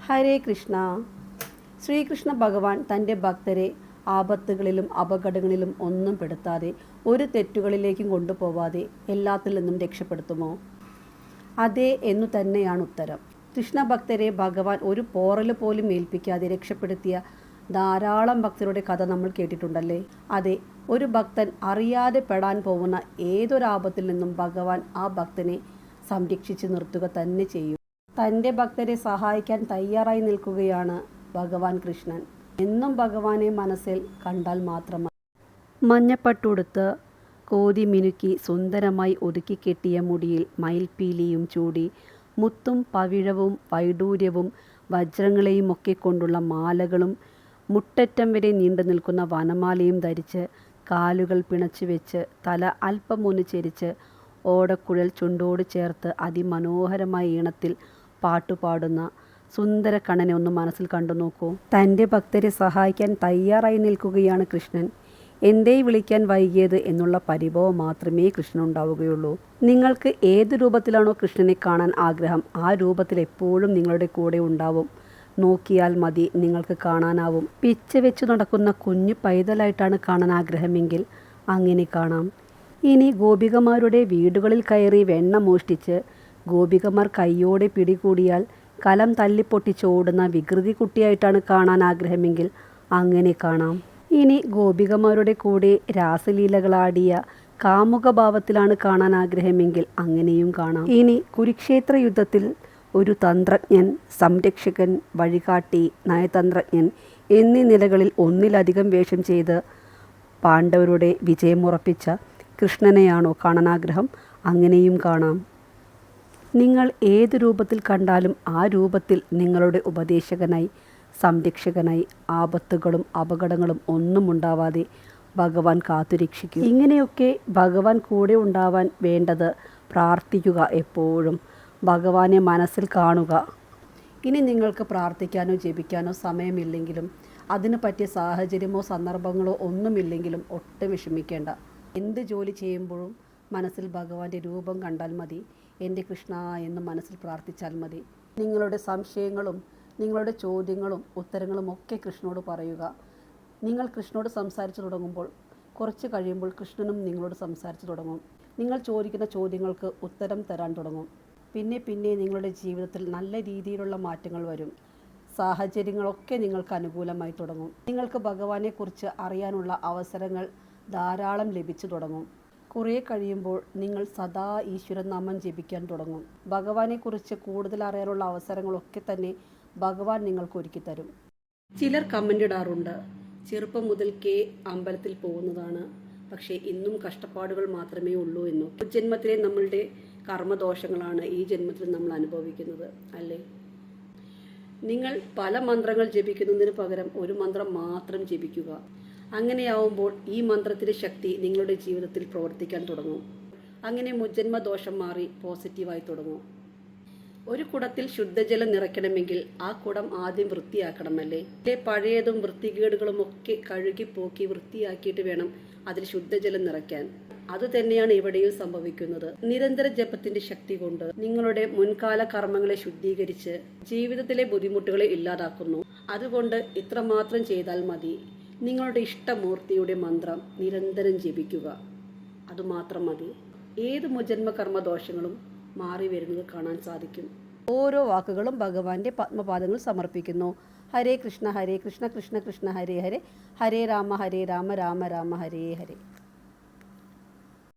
ഹരേ കൃഷ്ണ. ശ്രീകൃഷ്ണ ഭഗവാൻ തൻ്റെ ഭക്തരെ ആപത്തുകളിലും അപകടങ്ങളിലും ഒന്നും പെടുത്താതെ ഒരു തെറ്റുകളിലേക്കും കൊണ്ടുപോവാതെ എല്ലാത്തിൽ നിന്നും രക്ഷപ്പെടുത്തുമോ? അതെ എന്നു തന്നെയാണ് ഉത്തരം. കൃഷ്ണഭക്തരെ ഭഗവാൻ ഒരു പോറൽ പോലും ഏൽപ്പിക്കാതെ രക്ഷപ്പെടുത്തിയ ധാരാളം ഭക്തരുടെ കഥ നമ്മൾ കേട്ടിട്ടുണ്ടല്ലേ? അതെ, ഒരു ഭക്തൻ അറിയാതെ പെടാൻ പോകുന്ന ഏതൊരാപത്തിൽ നിന്നും ഭഗവാൻ ആ ഭക്തനെ സംരക്ഷിച്ച് നിർത്തുക തന്നെ ചെയ്യും. തൻ്റെ ഭക്തരെ സഹായിക്കാൻ തയ്യാറായി നിൽക്കുകയാണ് ഭഗവാൻ കൃഷ്ണൻ. എന്നും ഭഗവാനെ മനസ്സിൽ കണ്ടാൽ മാത്രമാണ്. മഞ്ഞപ്പട്ടുടുത്ത് കോതി മിനുക്കി സുന്ദരമായി ഒതുക്കി കെട്ടിയ മുടിയിൽ മയിൽപ്പീലിയും ചൂടി മുത്തും പവിഴവും വൈഡൂര്യവും വജ്രങ്ങളെയും ഒക്കെ കൊണ്ടുള്ള മാലകളും മുട്ടറ്റം വരെ നീണ്ടു നിൽക്കുന്ന വനമാലയും ധരിച്ച് കാലുകൾ പിണച്ചു വെച്ച് തല അല്പം ഒന്ന് ചെരിച്ച് ഓടക്കുഴൽ ചുണ്ടോട് ചേർത്ത് അതിമനോഹരമായ ഈണത്തിൽ പാട്ടുപാടുന്ന സുന്ദരക്കണ്ണനെ ഒന്ന് മനസ്സിൽ കണ്ടു നോക്കൂ. തൻ്റെ ഭക്തരെ സഹായിക്കാൻ തയ്യാറായി നിൽക്കുകയാണ് കൃഷ്ണൻ. എന്തേ വിളിക്കാൻ വൈകിയത് എന്നുള്ള പരിഭവം മാത്രമേ കൃഷ്ണനുണ്ടാവുകയുള്ളൂ. നിങ്ങൾക്ക് ഏത് രൂപത്തിലാണോ കൃഷ്ണനെ കാണാൻ ആഗ്രഹം, ആ രൂപത്തിൽ എപ്പോഴും നിങ്ങളുടെ കൂടെ ഉണ്ടാവും. നോക്കിയാൽ മതി, നിങ്ങൾക്ക് കാണാനാവും. പിച്ച വെച്ച് നടക്കുന്ന കുഞ്ഞു പൈതലായിട്ടാണ് കാണാൻ ആഗ്രഹമെങ്കിൽ അങ്ങനെ കാണാം. ഇനി ഗോപികമാരുടെ വീടുകളിൽ കയറി വെണ്ണ മോഷ്ടിച്ച് ഗോപികമാർ കൈയോടെ പിടികൂടിയാൽ കലം തല്ലിപ്പൊട്ടിച്ചോടുന്ന വികൃതി കുട്ടിയായിട്ടാണ് കാണാൻ ആഗ്രഹമെങ്കിൽ അങ്ങനെ കാണാം. ഇനി ഗോപികമാരുടെ കൂടെ രാസലീലകളാടിയ കാമുകഭാവത്തിലാണ് കാണാൻ ആഗ്രഹമെങ്കിൽ അങ്ങനെയും കാണാം. ഇനി കുരുക്ഷേത്ര യുദ്ധത്തിൽ ഒരു തന്ത്രജ്ഞൻ, സംരക്ഷകൻ, വഴികാട്ടി, നയതന്ത്രജ്ഞൻ എന്നീ നിലകളിൽ ഒന്നിലധികം വേഷം ചെയ്ത് പാണ്ഡവരുടെ വിജയമുറപ്പിച്ച കൃഷ്ണനെയാണോ കാണാൻ ആഗ്രഹം, അങ്ങനെയും കാണാം. നിങ്ങൾ ഏത് രൂപത്തിൽ കണ്ടാലും ആ രൂപത്തിൽ നിങ്ങളുടെ ഉപദേശകനായി, സംരക്ഷകനായി ആപത്തുകളും അപകടങ്ങളും ഒന്നും ഉണ്ടാവാതെ ഭഗവാൻ കാത്തുരക്ഷിക്കും. ഇങ്ങനെയൊക്കെ ഭഗവാൻ കൂടെ ഉണ്ടാവാൻ വേണ്ടത് പ്രാർത്ഥിക്കുക. എപ്പോഴും ഭഗവാനെ മനസ്സിൽ കാണുക. ഇനി നിങ്ങൾക്ക് പ്രാർത്ഥിക്കാനോ ജപിക്കാനോ സമയമില്ലെങ്കിലും അതിന് പറ്റിയ സാഹചര്യമോ സന്ദർഭങ്ങളോ ഒന്നുമില്ലെങ്കിലും ഒട്ടും വിഷമിക്കേണ്ട. എന്ത് ജോലി ചെയ്യുമ്പോഴും മനസ്സിൽ ഭഗവാന്റെ രൂപം കണ്ടാൽ മതി. എൻ്റെ കൃഷ്ണ എന്ന് മനസ്സിൽ പ്രാർത്ഥിച്ചാൽ മതി. നിങ്ങളുടെ സംശയങ്ങളും നിങ്ങളുടെ ചോദ്യങ്ങളും ഉത്തരങ്ങളും ഒക്കെ കൃഷ്ണനോട് പറയുക. നിങ്ങൾ കൃഷ്ണനോട് സംസാരിച്ചു തുടങ്ങുമ്പോൾ കുറച്ച് കഴിയുമ്പോൾ കൃഷ്ണനും നിങ്ങളോട് സംസാരിച്ചു തുടങ്ങും. നിങ്ങൾ ചോദിക്കുന്ന ചോദ്യങ്ങൾക്ക് ഉത്തരം തരാൻ തുടങ്ങും. പിന്നെ പിന്നെ നിങ്ങളുടെ ജീവിതത്തിൽ നല്ല രീതിയിലുള്ള മാറ്റങ്ങൾ വരും. സാഹചര്യങ്ങളൊക്കെ നിങ്ങൾക്ക് അനുകൂലമായി തുടങ്ങും. നിങ്ങൾക്ക് ഭഗവാനെക്കുറിച്ച് അറിയാനുള്ള അവസരങ്ങൾ ധാരാളം ലഭിച്ചു തുടങ്ങും. കുറേ കഴിയുമ്പോൾ നിങ്ങൾ സദാ ഈശ്വരനാമം ജപിക്കാൻ തുടങ്ങും. ഭഗവാനെക്കുറിച്ച് കൂടുതൽ അറിയാനുള്ള അവസരങ്ങളൊക്കെ തന്നെ ഭഗവാൻ നിങ്ങൾക്ക് ഒരുക്കി തരും. ചിലർ കമൻ്റ് ഇടാറുണ്ട്, ചെറുപ്പം മുതൽക്കേ അമ്പലത്തിൽ പോകുന്നതാണ്, പക്ഷേ ഇന്നും കഷ്ടപ്പാടുകൾ മാത്രമേ ഉള്ളൂ എന്നു. ജന്മത്തിലെ നമ്മളുടെ കർമ്മദോഷങ്ങളാണ് ഈ ജന്മത്തിൽ നമ്മൾ അനുഭവിക്കുന്നത് അല്ലേ? നിങ്ങൾ പല മന്ത്രങ്ങൾ ജപിക്കുന്നതിന് പകരം ഒരു മന്ത്രം മാത്രം ജപിക്കുക. അങ്ങനെയാവുമ്പോൾ ഈ മന്ത്രത്തിൻ്റെ ശക്തി നിങ്ങളുടെ ജീവിതത്തിൽ പ്രവർത്തിക്കാൻ തുടങ്ങും. അങ്ങനെ മുജ്ജന്മദോഷം മാറി പോസിറ്റീവായി തുടങ്ങും. ഒരു കുടത്തിൽ ശുദ്ധജലം നിറയ്ക്കണമെങ്കിൽ ആ കുടം ആദ്യം വൃത്തിയാക്കണമല്ലേ? പഴയതും വൃത്തികേടുകളും ഒക്കെ കഴുകിപ്പോക്കി വൃത്തിയാക്കിയിട്ട് വേണം അതിൽ ശുദ്ധജലം നിറയ്ക്കാൻ. അതുതന്നെയാണ് ഇവിടെയും സംഭവിക്കുന്നത്. നിരന്തര ജപത്തിന്റെ ശക്തി കൊണ്ട് നിങ്ങളുടെ മുൻകാല കർമ്മങ്ങളെ ശുദ്ധീകരിച്ച് ജീവിതത്തിലെ ബുദ്ധിമുട്ടുകളെ ഇല്ലാതാക്കുന്നു. അതുകൊണ്ട് ഇത്രമാത്രം ചെയ്താൽ മതി. നിങ്ങളുടെ ഇഷ്ടമൂർത്തിയുടെ മന്ത്രം നിരന്തരം ജപിക്കുക. അതുമാത്രം മതി. ഏത് മുജന്മ കർമ്മദോഷങ്ങളും മാറി വരുന്നത് കാണാൻ സാധിക്കും. ഓരോ വാക്കുകളും ഭഗവാന്റെ പത്മപാദങ്ങൾ സമർപ്പിക്കുന്നു. ഹരേ കൃഷ്ണ കൃഷ്ണ കൃഷ്ണ ഹരേ ഹരേ, ഹരേ രാമ രാമ രാമ ഹരേ ഹരേ.